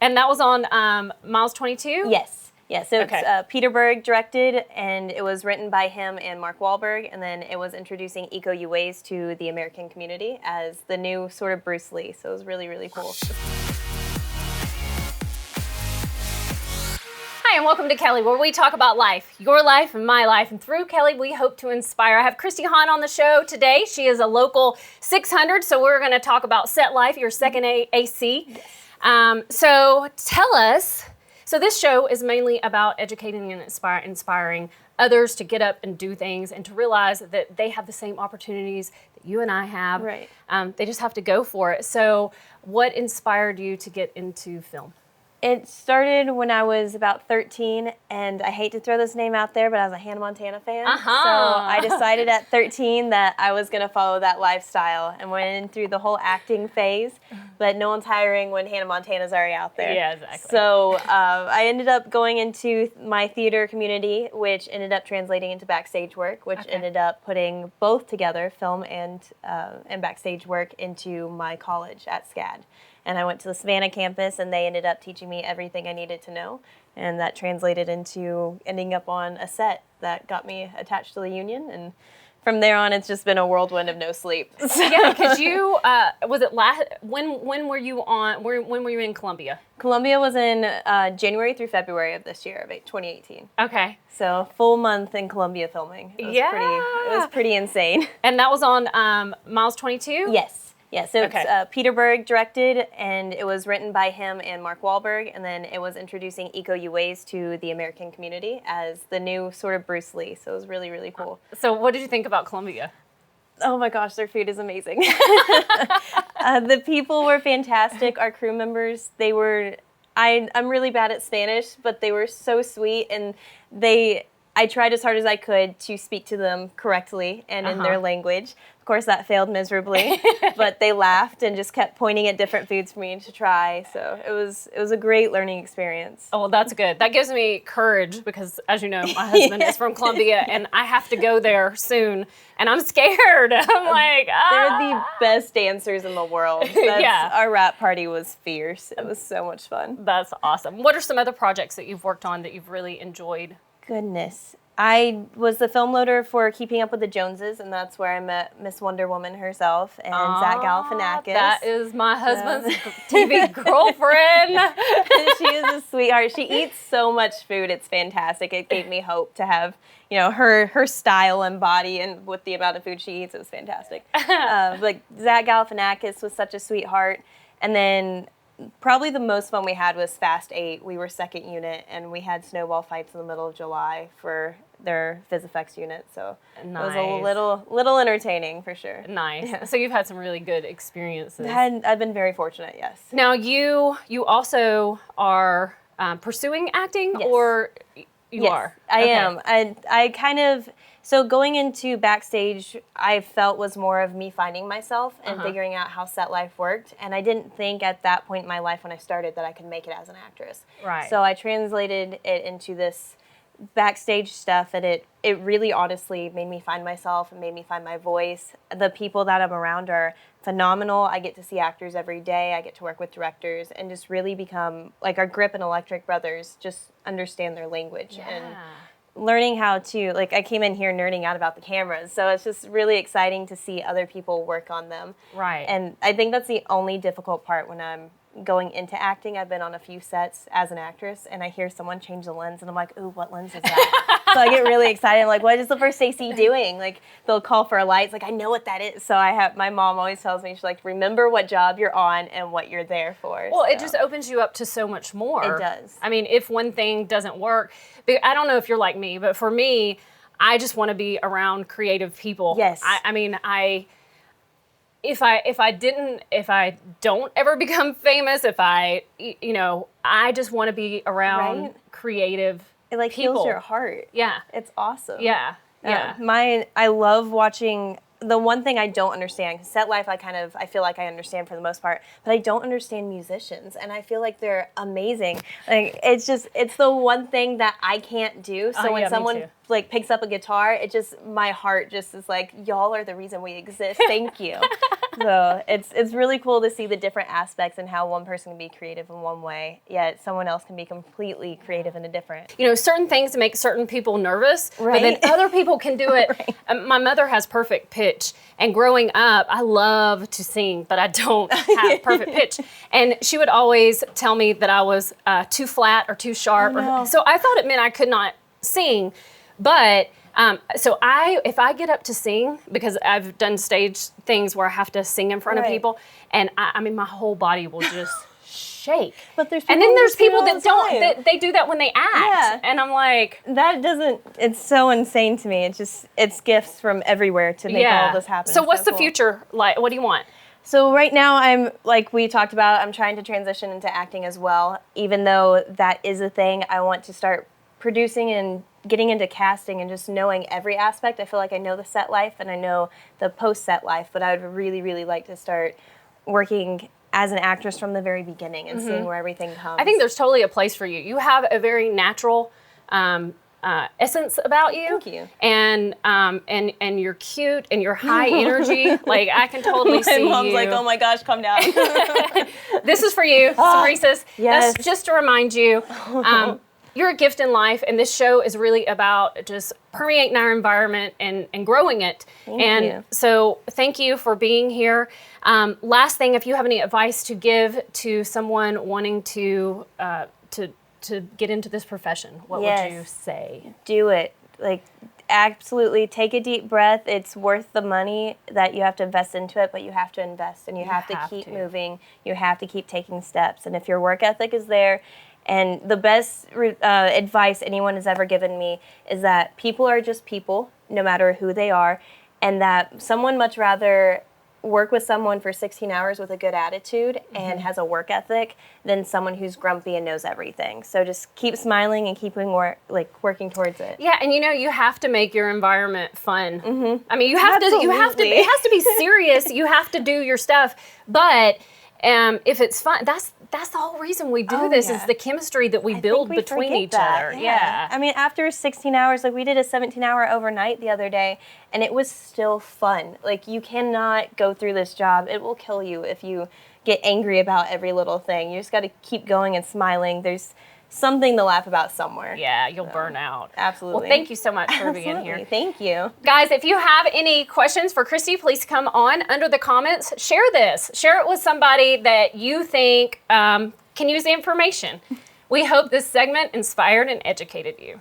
And that was on Miles 22? Yes. Yeah, so Okay. it's Peter Berg directed, and it was written by him and Mark Wahlberg, and then it was introducing Eco UAs to the American community as the new sort of Bruce Lee, so it was really, really cool. Hi, and welcome to Kelly, where we talk about life, your life and my life, and through Kelly, we hope to inspire. I have Cristi Hahn on the show today. She is a local 600, so we're going to talk about Set Life, your second AC. Yes. So tell us, so this show is mainly about educating and inspiring others to get up and do things and to realize that they have the same opportunities that you and I have. Right. They just have to go for it. So what inspired you to get into film? It started when I was about 13, and I hate to throw this name out there, but I was a Hannah Montana fan. Uh-huh. So I decided at 13 that I was going to follow that lifestyle and went in through the whole acting phase, but no one's hiring when Hannah Montana's already out there. Yeah, exactly. So I ended up going into my theater community, which ended up translating into backstage work, which ended up putting both together, film and backstage work, into my college at SCAD. And I went to the Savannah campus, and they ended up teaching me everything I needed to know. And that translated into ending up on a set that got me attached to the union. And from there on, it's just been a whirlwind of no sleep. Yeah, because you, was it when were you on, when were you in Columbia? Columbia was in January through February of this year, of 2018. Okay. So full month in Columbia filming. It was pretty insane. And that was on Miles 22? Yes. Yeah, so it's Peter Berg directed, and it was written by him and Mark Wahlberg, and then it was introducing Eco UAs to the American community as the new sort of Bruce Lee, so it was really, really cool. So what did you think about Columbia? Oh my gosh, their food is amazing. The people were fantastic. Our crew members, they were, I'm really bad at Spanish, but they were so sweet, and I tried as hard as I could to speak to them correctly and in their language. Of course, that failed miserably, but they laughed and just kept pointing at different foods for me to try. So it was a great learning experience. Oh, well, that's good. That gives me courage because, as you know, my husband is from Columbia, and I have to go there soon, and I'm scared. I'm like, They're the best dancers in the world. Our rap party was fierce. It was so much fun. That's awesome. What are some other projects that you've worked on that you've really enjoyed? Goodness. I was the film loader for Keeping Up with the Joneses, and that's where I met Miss Wonder Woman herself and Zach Galifianakis. That is my husband's TV girlfriend. She is a sweetheart. She eats so much food. It's fantastic. It gave me hope to have, her style and body, and with the amount of food she eats, it was fantastic. But Zach Galifianakis was such a sweetheart. And then probably the most fun we had was Fast 8. We were second unit, and we had snowball fights in the middle of July for their phys effects unit. So nice. It was a little entertaining for sure. Nice. Yeah. So you've had some really good experiences. I've been very fortunate, yes. Now you also are pursuing acting, yes. Or you are? I am. I kind of, so going into backstage, I felt was more of me finding myself and figuring out how set life worked. And I didn't think at that point in my life when I started that I could make it as an actress. Right. So I translated it into this backstage stuff, and it really honestly made me find myself and made me find my voice. The people that I'm around are phenomenal. I get to see actors every day. I get to work with directors and just really become, like our Grip and Electric brothers, just understand their language. Yeah. And learning how to, like, I came in here nerding out about the cameras, so it's just really exciting to see other people work on them. Right. And I think that's the only difficult part when I'm going into acting. I've been on a few sets as an actress, and I hear someone change the lens, and I'm like, ooh, what lens is that? So I get really excited. I'm like, what is the first AC doing? Like, they'll call for a light. It's like, I know what that is. So my mom always tells me, she's like, remember what job you're on and what you're there for. Well, it just opens you up to so much more. It does. I mean, if one thing doesn't work, I don't know if you're like me, but for me, I just want to be around creative people. Yes. If I don't ever become famous, I just want to be around creative It like people. heals your heart. Yeah. It's awesome. Yeah. Yeah. I love watching. The one thing I don't understand, set life, I feel like I understand for the most part, but I don't understand musicians, and I feel like they're amazing. Like, it's the one thing that I can't do. So when someone like picks up a guitar, my heart just is like, y'all are the reason we exist. Thank you. So it's really cool to see the different aspects and how one person can be creative in one way, yet someone else can be completely creative in a different. You know, certain things make certain people nervous, but then Right. other people can do it. Right. My mother has perfect pitch, and growing up, I love to sing, but I don't have perfect pitch. And she would always tell me that I was too flat or too sharp. Oh, no. So I thought it meant I could not sing, but so if I get up to sing, because I've done stage things where I have to sing in front of Right. people, and I mean, my whole body will just shake. But there's and people then who there's just do it people all that the don't, time. that they do that when they act. Yeah. And I'm like, It's so insane to me. It's gifts from everywhere to make all this happen. So It's what's the cool. future like? What do you want? So right now I'm, like we talked about, I'm trying to transition into acting as well. Even though that is a thing, I want to start producing and getting into casting and just knowing every aspect. I feel like I know the set life and I know the post-set life, but I would really, really like to start working as an actress from the very beginning and seeing where everything comes. I think there's totally a place for you. You have a very natural essence about you. Thank you. And you're cute and you're high energy. Like I can totally see My mom's you. like, oh my gosh, calm down. This is for you, some Reese's. yes. That's just to remind you, you're a gift in life, and this show is really about just permeating our environment and growing it. Thank you. So thank you for being here. Last thing, if you have any advice to give to someone wanting to get into this profession, what would you say? Do it. Like, absolutely take a deep breath. It's worth the money that you have to invest into it, but you have to invest and you have to keep moving. You have to keep taking steps. And if your work ethic is there, and the best advice anyone has ever given me is that people are just people, no matter who they are, and that someone much rather work with someone for 16 hours with a good attitude and has a work ethic than someone who's grumpy and knows everything. So just keep smiling and keeping working towards it. Yeah, and you have to make your environment fun. I mean, you have to. Absolutely. It has to be serious. You have to do your stuff. But if it's fun, that's the whole reason we do this. Is the chemistry that we build between each other. Yeah. I mean, after 16 hours, like we did a 17-hour overnight the other day, and it was still fun. Like you cannot go through this job. It will kill you if you get angry about every little thing. You just got to keep going and smiling. There's something to laugh about somewhere. Yeah, you'll burn out. Absolutely. Well, thank you so much for being here. Thank you. Guys, if you have any questions for Cristi, please come on under the comments. Share this. Share it with somebody that you think can use the information. We hope this segment inspired and educated you.